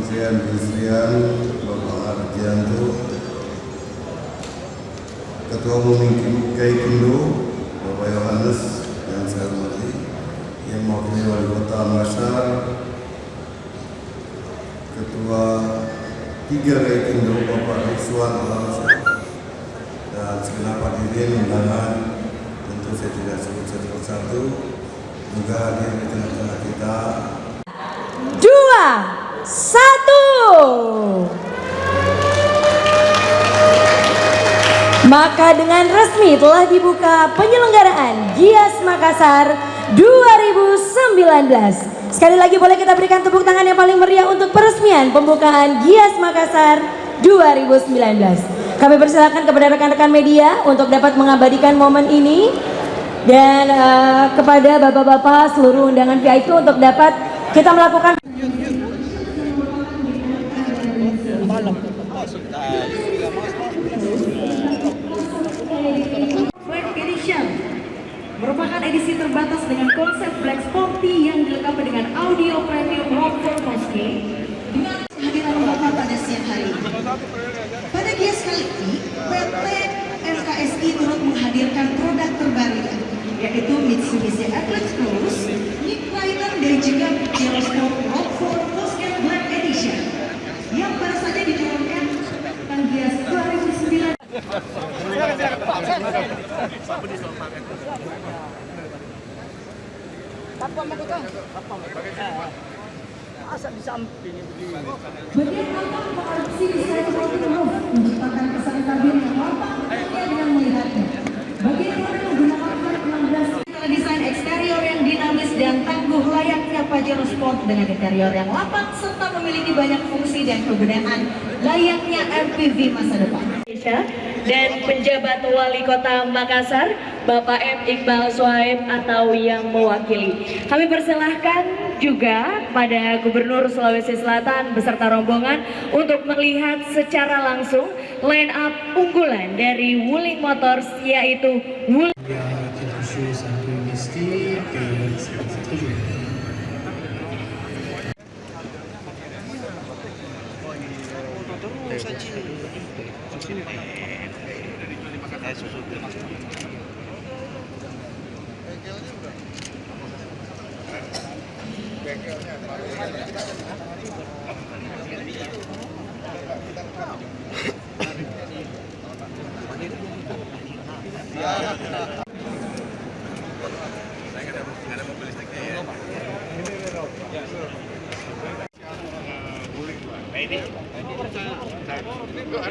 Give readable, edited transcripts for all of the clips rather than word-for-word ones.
Kementerian Perindustrian Bapak Ardianto, Ketua Umum Gaikindo Bapak Yohanes yang saya hormati, yang mewakili Wali Kota Makassar, Ketua 3 Gaikindo Bapak Rizwan Alonso, dan segenap hadirin undangan, tentu saya tidak sebut satu persatu, juga hadir di tengah-tengah kita. 2, 1. Maka dengan resmi telah dibuka penyelenggaraan Gias Makassar 2019. Sekali lagi boleh kita berikan tepuk tangan yang paling meriah untuk peresmian pembukaan Gias Makassar 2019. Kami persilakan kepada rekan-rekan media untuk dapat mengabadikan momen ini, dan kepada bapak-bapak seluruh undangan VIP untuk dapat kita melakukan Black Edition, merupakan edisi terbatas dengan konsep Black Sporty yang dilengkapi dengan audio premium Rockford Moske dengan kehadiran Bapak pada siang hari ini. Pada Gias kali ini, PT FKSI turut menghadirkan produk terbaru, yaitu Mitsubishi Eclipse Plus, Nick Rider, dan juga Eurosport Rockford Moske Black Edition yang baru saja diturunkan pada Gias 2009. Masa di samping begini. Bagian tampak mengadopsi desain floating roof, menciptakan kesan kabin yang lapang dengan melihatnya. Bagian luar menggunakan flat 16 desain eksterior yang dinamis dan tangguh layaknya Pajero Sport dengan interior yang lapang serta memiliki banyak fungsi dan kegunaan layaknya MPV masa depan. Dan penjabat Wali Kota Makassar, Bapak M. Iqbal Suhaib atau yang mewakili. Kami persilahkan juga pada Gubernur Sulawesi Selatan beserta rombongan untuk melihat secara langsung line up unggulan dari Wuling Motors, yaitu Wuling.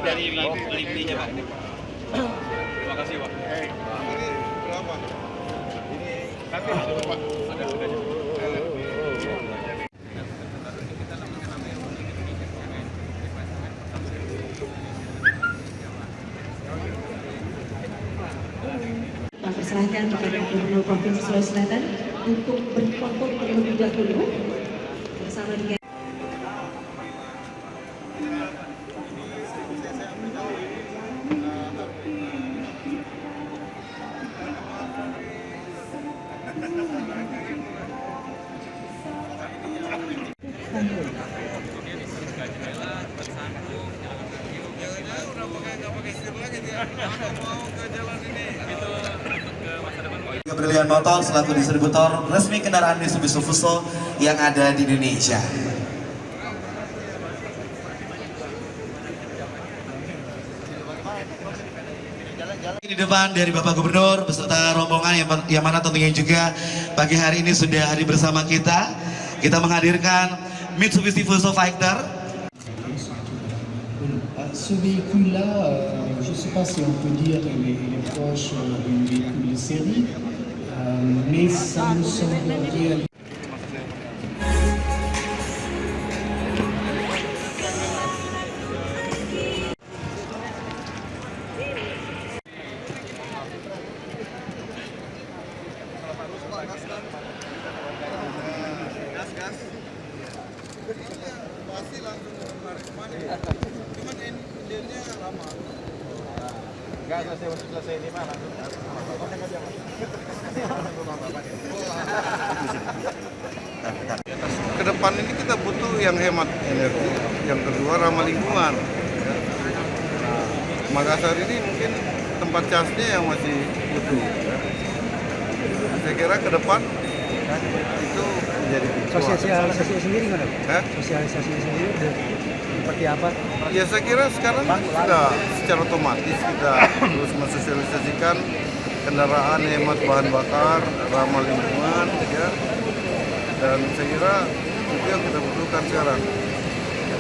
Dari beli-belinya Pak. Terima kasih Pak. Berapa? Ini nanti Pak. Ada. Persilahkan kepada Gubernur Provinsi Sulawesi Selatan untuk berfoto terlebih dahulu bersama dengan Brilian Motor selaku distributor resmi kendaraan Mitsubishi Fuso yang ada di Indonesia. Di depan dari Bapak Gubernur beserta rombongan yang mana tentunya juga pagi hari ini sudah hadir bersama kita. Kita menghadirkan Mitsubishi Fuso Fighter. Ce véhicule-là, je ne sais pas si on peut dire il est proche du véhicule de série, mais ça nous semblerait... Pasti langsung menarik kemana ya? Cuman endernya lama. Enggak selesai ini mah langsung. Ke depan depan ini kita butuh yang hemat energi, yang kedua ramah lingkungan. Ya. Nah, Makassar ini mungkin tempat casnya yang masih butuh. Ya. Saya kira ke depan itu menjadi Sosialisasi sendiri mana? Sosialisasi sendiri seperti apa? Ya saya kira sekarang sudah secara otomatis kita terus mensosialisasikan kendaraan hemat bahan bakar, ramah lingkungan, ya. Dan saya kira itu yang kita butuhkan sekarang.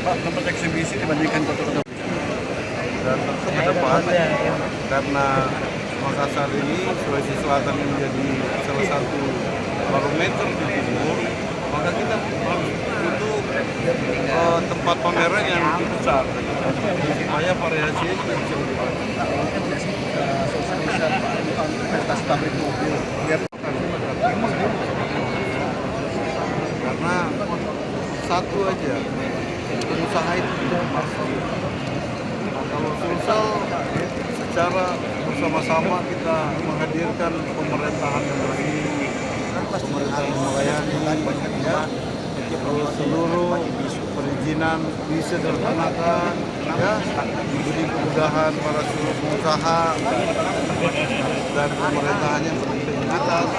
Pak, tempat eksibisi dibandingkan kota-kota. Dan tentu ke depan karena Makassar ini, Sulawesi Selatan ini menjadi salah satu barometer di timur, maka kita harus butuh tempat pameran yang lebih besar supaya variasinya juga bisa lebih banyak. Investasi pabrik mobil. Karena satu aja, pengusaha itu tidak pasti. Nah, kalau Sulsel secara bersama-sama kita menghadirkan pemerintahan yang baik, pemerintahan yang melayani, ya, kalau seluruh perizinan disederhanakan, ya, diberi kemudahan para seluruh pengusaha dan pemerintahannya yang berintegritas.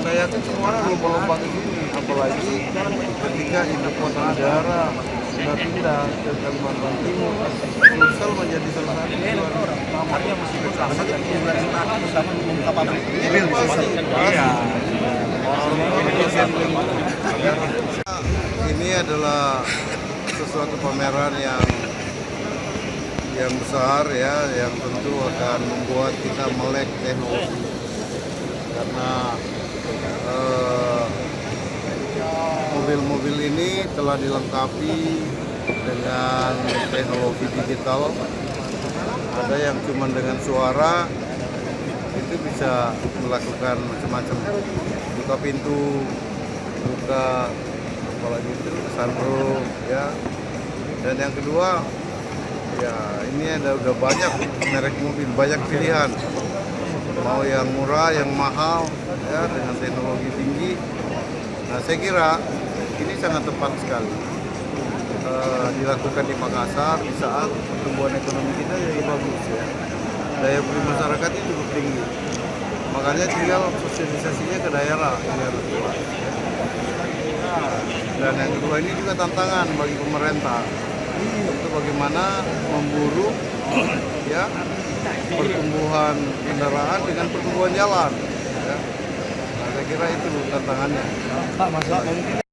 Saya yakin semua orang lomba-lomba ke sini, apalagi ketika ibu kota negara sudah pindah ke Kalimantan Timur, Sulsel menjadi salah satu yang utama yang mesti bersama membuka pabrik mobil di Sulsel. Ini adalah sesuatu pameran yang besar, ya, yang tentu akan membuat kita melek teknologi karena mobil-mobil ini telah dilengkapi dengan teknologi digital. Ada yang cuma dengan suara itu bisa melakukan macam-macam, buka pintu, buka apalagi itu sunroof, ya. Dan yang kedua, ya ini udah banyak merek mobil, banyak pilihan, mau yang murah, yang mahal, ya, dengan teknologi tinggi. Nah, saya kira ini sangat tepat sekali dilakukan di Makassar di saat pertumbuhan ekonomi kita jadi bagus, ya. Daya beli masyarakatnya cukup tinggi. Makanya tinggal sosialisasinya ke daerah ini harus kuat. Dan yang kedua ini juga tantangan bagi pemerintah untuk bagaimana memburu, ya, pertumbuhan kendaraan dengan pertumbuhan jalan. Ya. Nah, saya kira itu tantangannya. Pak, Mas, mungkin